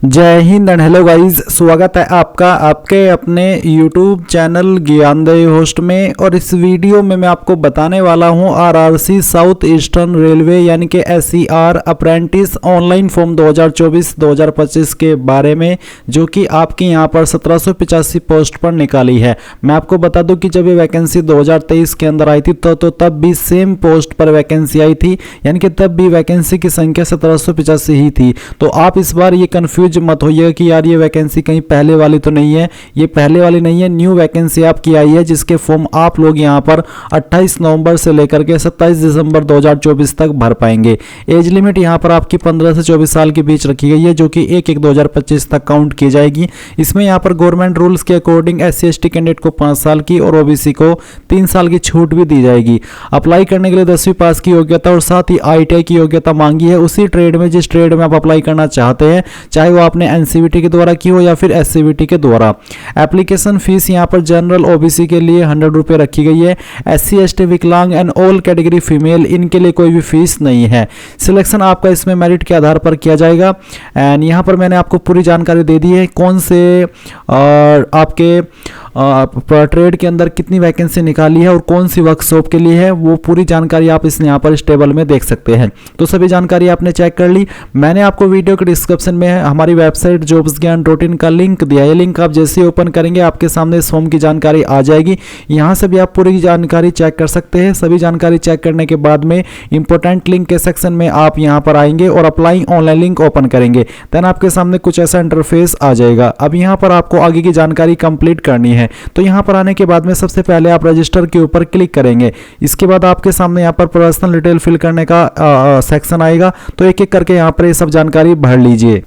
जय Hind and hello guys, स्वागत है आपका आपके अपने YouTube चैनल ज्ञानदेव होस्ट में। और इस वीडियो में मैं आपको बताने वाला हूं आरआरसी साउथ ईस्टर्न रेलवे यानी कि SER अप्रेंटिस ऑनलाइन फॉर्म 2024-2025 के बारे में, जो कि आपकी यहां पर 1785 पोस्ट पर निकाली है। मैं आपको बता दूं कि जब ये वैकेंसी 2023 के अंदर आई थी तो तब भी सेम पोस्ट पर वैकेंसी आई थी, यानी कि तब भी वैकेंसी की संख्या 1785 ही थी। तो आप इस बार ये कंफ्यूज मत होइएगा कि यार ये वैकेंसी कहीं पहले वाली तो नहीं है। ये पहले वाली नहीं है, न्यू वैकेंसी आपकी आई है, जिसके फॉर्म आप लोग यहां पर 28 नवंबर से लेकर के 27 दिसंबर 2024 तक भर पाएंगे। एज लिमिट यहां पर आपकी 15 से 24 साल के बीच रखी गई है, जो कि 1/1/2025 तक काउंट की जाएगी। इसमें यहां पर गवर्नमेंट रूल्स के अकॉर्डिंग SC/ST कैंडिडेट को 5 साल की और OBC को 3 साल की छूट भी दी जाएगी। अप्लाई करने के लिए 10वीं पास की योग्यता और साथ ही ITI की योग्यता मांगी है उसी ट्रेड में जिस ट्रेड में आप अप्लाई करना चाहते हैं, चाहे वो आपने NCVT के द्वारा की हो या फिर SCVT के द्वारा। एप्लीकेशन फीस यहाँ पर जनरल OBC के लिए 100 रुपये रखी गई है। SC/ST विकलांग एंड ऑल कैटेगरी फीमेल, इनके लिए कोई भी फीस नहीं है। सिलेक्शन आपका इसमें मेरिट के आधार पर किया जाएगा। एंड यहाँ पर मैंने आपको पूरी जानकारी दे दी है कौन से आपके ट्रेड के अंदर कितनी वैकेंसी निकाली है और कौन सी वर्कशॉप के लिए है, वो पूरी जानकारी आप इस यहाँ पर इस टेबल में देख सकते हैं। तो सभी जानकारी आपने चेक कर ली। मैंने आपको वीडियो के डिस्क्रिप्शन में हमारी वेबसाइट jobsgyan.in का लिंक दिया है। ये लिंक आप जैसे ही ओपन करेंगे आपके सामने इस फॉर्म की जानकारी आ जाएगी। यहाँ से भी आप पूरी जानकारी चेक कर सकते हैं। सभी जानकारी चेक करने के बाद में इंपॉर्टेंट लिंक के सेक्शन में आप यहाँ पर आएंगे और अप्लाई ऑनलाइन लिंक ओपन करेंगे। देन आपके सामने कुछ ऐसा इंटरफेस आ जाएगा। अब यहाँ पर आपको आगे की जानकारी कंप्लीट करनी है। तो यहां पर आने के बाद में सबसे पहले आप रजिस्टर के ऊपर क्लिक करेंगे। इसके बाद आपके सामने यहां पर पर्सनल डिटेल फिल करने का सेक्शन आएगा। तो एक एक करके यहां पर ये सब जानकारी भर लीजिए।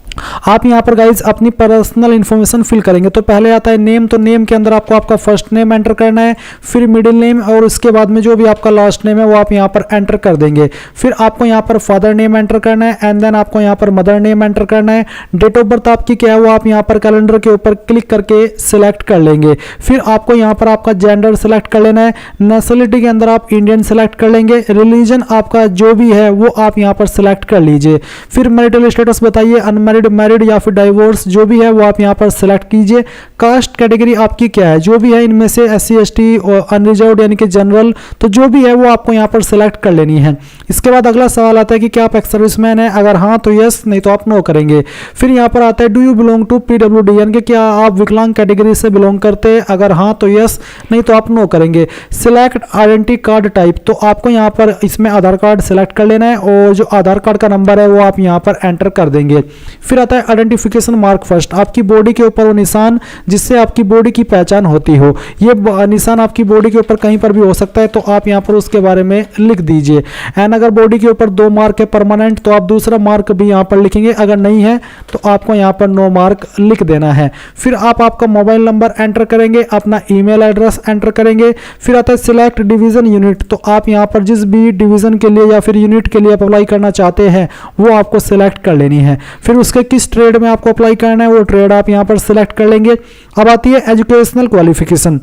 आप यहां पर गाइज अपनी पर्सनल इंफॉर्मेशन फिल करेंगे। तो पहले आता है नेम। तो नेम के अंदर आपको आपका फर्स्ट नेम एंटर करना है, फिर मिडिल नेम और उसके बाद में जो भी आपका लास्ट नेम है वो आप यहां पर एंटर कर देंगे। फिर आपको यहां पर फादर नेम एंटर करना है एंड देन आपको यहां पर मदर नेम एंटर करना है। डेट ऑफ बर्थ आपकी क्या है वो आप यहां पर कैलेंडर के ऊपर क्लिक करके सिलेक्ट कर लेंगे। फिर आपको यहां पर आपका जेंडर सेलेक्ट कर लेना है। नेशनलिटी के अंदर आप इंडियन सेलेक्ट कर लेंगे। रिलीजन आपका जो भी है वो आप यहां पर सेलेक्ट कर लीजिए। फिर मैरिटल स्टेटस बताइए, अनमैरिड, मैरिड या फिर डाइवोर्स, जो भी है वो आप यहां पर सेलेक्ट कीजिए। कास्ट कैटेगरी आपकी क्या है, जो भी है इनमें से SC/ST और अनरिजर्व्ड यानी कि जनरल, तो जो भी है वो आपको यहां पर सेलेक्ट कर लेनी है। इसके बाद अगला सवाल आता है कि क्या आप एक्स सर्विसमैन है, अगर हाँ तो यस, नहीं तो आप नो करेंगे। फिर यहां पर आता है do you belong to PWD, यानी कि क्या आप विकलांग कैटेगरी से बिलोंग करते हैं, अगर हाँ तो यस, नहीं तो आप नो करेंगे। सिलेक्ट आइडेंटिटी कार्ड टाइप, तो आपको यहां पर इसमें आधार कार्ड सेलेक्ट कर लेना है और जो आधार कार्ड का नंबर है वो आप यहां पर एंटर कर देंगे। फिर आता है आइडेंटिफिकेशन मार्क फर्स्ट, आपकी बॉडी के ऊपर वो निशान जिससे आपकी बॉडी की पहचान होती हो, ये निशान आपकी बॉडी के ऊपर कहीं पर भी हो सकता है, तो आप यहां पर उसके बारे में लिख दीजिए। एंड अगर बॉडी के ऊपर 2 मार्क है परमानेंट तो आप दूसरा मार्क भी यहां पर लिखेंगे, अगर नहीं है तो आपको यहां पर नो मार्क लिख देना है। फिर आप आपका मोबाइल नंबर एंटर करेंगे, अपना ईमेल एड्रेस एंटर करेंगे। फिर आता है सिलेक्ट डिवीजन यूनिट, तो आप यहां पर जिस भी डिवीजन के लिए या फिर यूनिट के लिए आप अप्लाई करना चाहते हैं वो आपको सिलेक्ट कर लेनी है। फिर उसके किस ट्रेड में आपको अप्लाई करना है वो ट्रेड आप यहां पर सिलेक्ट कर लेंगे। अब आती है एजुकेशनल क्वालिफिकेशन।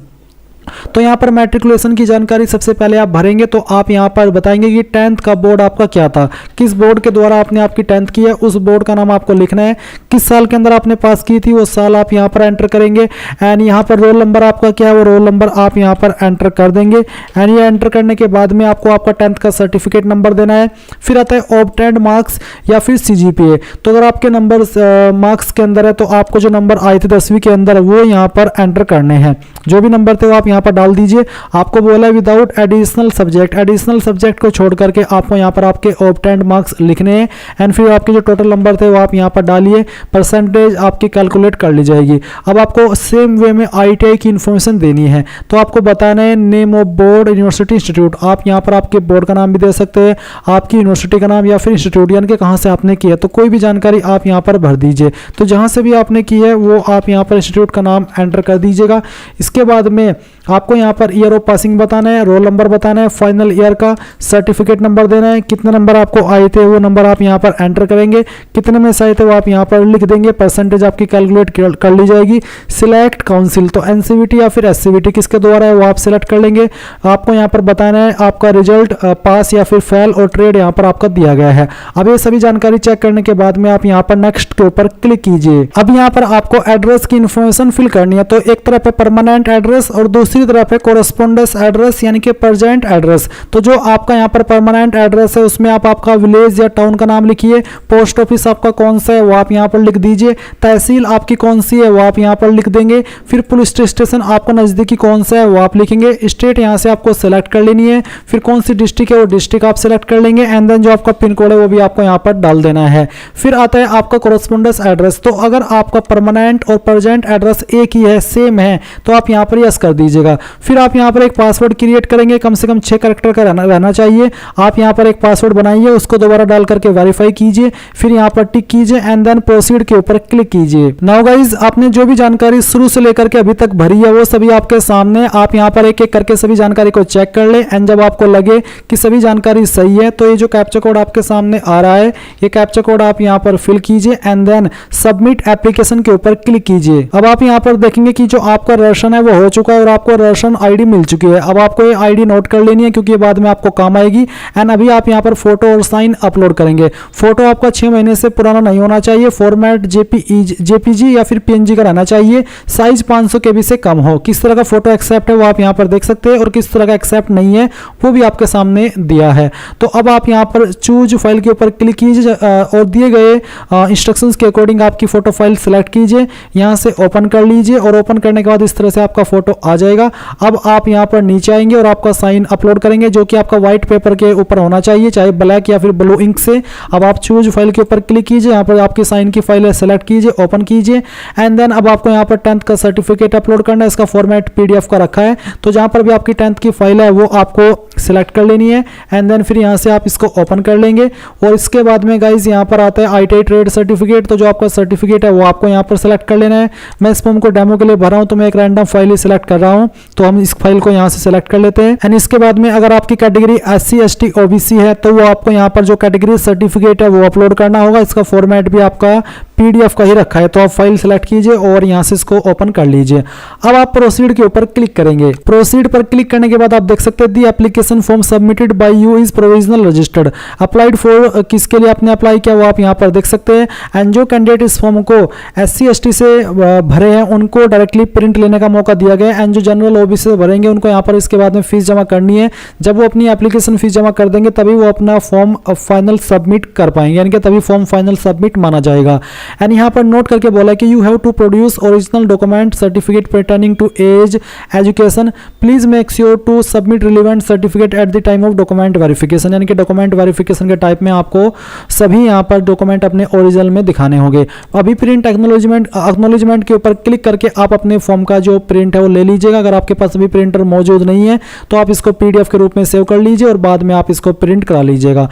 तो यहाँ पर मैट्रिकुलेशन की जानकारी सबसे पहले आप भरेंगे। तो आप यहाँ पर बताएंगे कि 10th का बोर्ड आपका क्या था, किस बोर्ड के द्वारा आपने आपकी 10th की है, उस बोर्ड का नाम आपको लिखना है। किस साल के अंदर आपने पास की थी वो साल आप यहाँ पर एंटर करेंगे। एंड यहाँ पर रोल नंबर आपका क्या है वो रोल नंबर आप यहाँ पर एंटर कर देंगे। एंड ये एंटर करने के बाद में आपको आपका 10th का सर्टिफिकेट नंबर देना है। फिर आता है ऑब्टेन्ड मार्क्स या फिर CGPA, तो अगर आपके नंबर मार्क्स के अंदर है तो आपको जो नंबर आए थे 10वीं के अंदर वो यहाँ पर एंटर करने हैं। जो भी नंबर थे वो आप यहाँ पर डाल दीजिए। आपको बोला है without additional subject, additional subject को छोड़ करके आपको यहाँ पर आपके ऑब्टेन्ड मार्क्स लिखने हैं। एंड फिर आपके जो टोटल नंबर थे वो आप यहाँ पर डालिए, परसेंटेज आपकी कैलकुलेट कर ली जाएगी। अब आपको सेम वे में ITI की इन्फॉर्मेशन देनी है। तो आपको बताना है name of board, university, institute. आप यहाँ पर आपके बोर्ड का नाम भी दे सकते हैं, आपकी यूनिवर्सिटी का नाम या फिर इंस्टीट्यूट, यानी कि कहाँ से आपने किया, तो कोई भी जानकारी आप यहाँ पर भर दीजिए। तो जहाँ से भी आपने की है वो आप यहाँ पर इंस्टीट्यूट का नाम एंटर कर दीजिएगा। इसके बाद में आपको यहाँ पर ईयर ऑफ पासिंग बताना है, रोल नंबर बताना है, फाइनल ईयर का सर्टिफिकेट नंबर देना है, कितने नंबर आपको आए थे वो नंबर आप यहाँ पर एंटर करेंगे, कितने में से आए थे वो आप यहाँ पर लिख देंगे, परसेंटेज आपकी कैलकुलेट कर ली जाएगी। सिलेक्ट काउंसिल, तो एनसीवीटी या फिर एससीवीटी किसके द्वारा है वो आप सिलेक्ट कर लेंगे। आपको यहाँ पर बताना है आपका रिजल्ट पास या फिर फेल और ट्रेड यहाँ पर आपका दिया गया है। अब ये सभी जानकारी चेक करने के बाद में आप यहाँ पर नेक्स्ट के ऊपर क्लिक कीजिए। अब यहाँ पर आपको एड्रेस की इंफॉर्मेशन फिल करनी है, तो एक तरफ है परमानेंट एड्रेस और दूसरी तरफ है कोरस्पोंडेंस एड्रेस यानी कि प्रेजेंट एड्रेस। तो जो आपका यहाँ पर परमानेंट एड्रेस है उसमें आप आपका विलेज या टाउन का नाम लिखिए, पोस्ट ऑफिस आपका कौन सा है वो आप यहाँ पर लिख दीजिए, तहसील आपकी कौन सी है वो आप यहाँ पर लिख देंगे, फिर पुलिस स्टेशन आपका नजदीकी कौन सा है वो आप लिखेंगे, स्टेट यहाँ से आपको सेलेक्ट कर लेनी है, फिर कौन सी डिस्ट्रिक्ट है वो डिस्ट्रिक्ट आप सेलेक्ट कर लेंगे, एंड देन जो आपका पिन कोड है वो भी आपको यहाँ पर डाल देना है। फिर आता है आपका कोरस्पोंडेंस एड्रेस, तो अगर आपका परमानेंट और प्रेजेंट एड्रेस एक ही है, सेम है, तो आप यहाँ पर यस कर दीजिएगा। फिर आप यहाँ पर एक पासवर्ड क्रिएट करेंगे, कम से कम 6 कैरेक्टर का रहना चाहिए। आप यहाँ पर एक पासवर्ड बनाइए, उसको दोबारा डाल करके वेरीफाई कीजिए, फिर यहाँ पर टिक कीजिए एंड देन प्रोसीड के ऊपर क्लिक कीजिए। नाउ गाइज आपने जो भी जानकारी शुरू से लेकर के अभी तक भरी है वो सभी आपके सामने, आप यहाँ पर एक एक करके सभी जानकारी को चेक कर ले एंड जब आपको लगे कि सभी जानकारी सही है तो ये जो कैप्चा कोड आपके सामने आ रहा है ये कैप्चा कोड आप यहाँ पर फिल कीजिए एंड देन सबमिट एप्लीकेशन के ऊपर क्लिक कीजिए। अब आप यहाँ पर देखेंगे कि जो आपका राशन है वो हो चुका है और आपको राशन आईडी मिल चुकी है। अब आपको ये आईडी नोट कर लेनी है क्योंकि ये बाद में आपको काम आएगी। एंड अभी आप यहाँ पर फोटो और साइन अपलोड करेंगे। फोटो आपका 6 महीने से पुराना नहीं होना चाहिए, फॉर्मेट जेपीजी या फिर पीएनजी का रहना चाहिए, साइज 500 KB से कम हो। किस तरह का फोटो एक्सेप्ट है वो आप यहाँ पर देख सकते हैं और किस तरह का एक्सेप्ट नहीं है वो भी आपके सामने दिया है। तो अब आप यहाँ पर चूज फाइल के ऊपर क्लिक कीजिए और दिए गए इंस्ट्रक्शंस के अकॉर्डिंग आपकी फोटो फाइल सेलेक्ट कीजिए, यहाँ से ओपन कर लीजिए और ओपन करने के बाद इस तरह से आपका फोटो आ जाएगा। अब आप यहाँ पर नीचे आएंगे और आपका साइन अपलोड करेंगे जो कि आपका व्हाइट पेपर के ऊपर होना चाहिए, चाहे ब्लैक या फिर ब्लू इंक से। अब आप चूज फाइल के ऊपर क्लिक कीजिए, यहाँ पर आपकी साइन की फाइल है सेलेक्ट कीजिए, ओपन कीजिए एंड देन अब आपको यहाँ पर 10th का सर्टिफिकेट अपलोड करना है। इसका फॉर्मेट PDF का रखा है, तो जहाँ पर भी आपकी 10th की फाइल है वो आपको सिलेक्ट कर लेनी है एंड देन फिर यहाँ से आप इसको ओपन कर लेंगे। और इसके बाद में गाइज यहाँ पर आता है ITI ट्रेड सर्टिफिकेट, तो जो आपका सर्टिफिकेट है वो आपको यहाँ पर सेलेक्ट कर लेना है। मैं इस फॉर्म को डेमो के लिए भरा हूँ तो मैं एक रैंडम फाइल ही सिलेक्ट कर रहा हूँ, तो हम इस फाइल को यहाँ से सिलेक्ट कर लेते हैं। एंड इसके बाद में अगर आपकी कैटेगरी SC ST OBC है तो वो आपको यहाँ पर जो कैटेगरी सर्टिफिकेट है वो अपलोड करना होगा। इसका फॉर्मेट भी आपका PDF का ही रखा है, तो आप फाइल सेलेक्ट कीजिए और यहाँ से इसको ओपन कर लीजिए। अब आप प्रोसीड के ऊपर क्लिक करेंगे। प्रोसीड पर क्लिक करने के बाद आप देख सकते हैं the application form submitted by you is provisional registered, applied for किसके लिए आपने अप्लाई किया वो आप यहाँ पर देख सकते हैं। एंड जो कैंडिडेट इस फॉर्म को SC ST से भरे हैं उनको डायरेक्टली प्रिंट लेने का मौका दिया गया है। एंड जो जनरल OBC से भरेंगे उनको यहाँ पर इसके बाद में फीस जमा करनी है। जब वो अपनी एप्लीकेशन फीस जमा कर देंगे तभी वो अपना फॉर्म फाइनल सबमिट कर पाएंगे, यानी कि तभी फॉर्म फाइनल सबमिट माना जाएगा। एंड यहाँ पर नोट करके बोला कि you have to produce original document certificate pertaining to age education, please make sure to submit relevant certificate at the time of document verification, यानी कि डॉक्यूमेंट वेरिफिकेशन के टाइप में आपको सभी यहाँ पर डॉक्यूमेंट अपने ओरिजिनल में दिखाने होंगे। अभी प्रिंट एक्नॉलेजमेंट के ऊपर क्लिक करके आप अपने फॉर्म का जो प्रिंट है वो ले लीजिएगा। अगर आपके पास अभी प्रिंटर मौजूद नहीं है तो आप इसको PDF के रूप में सेव कर लीजिए और बाद में आप इसको प्रिंट करा लीजिएगा।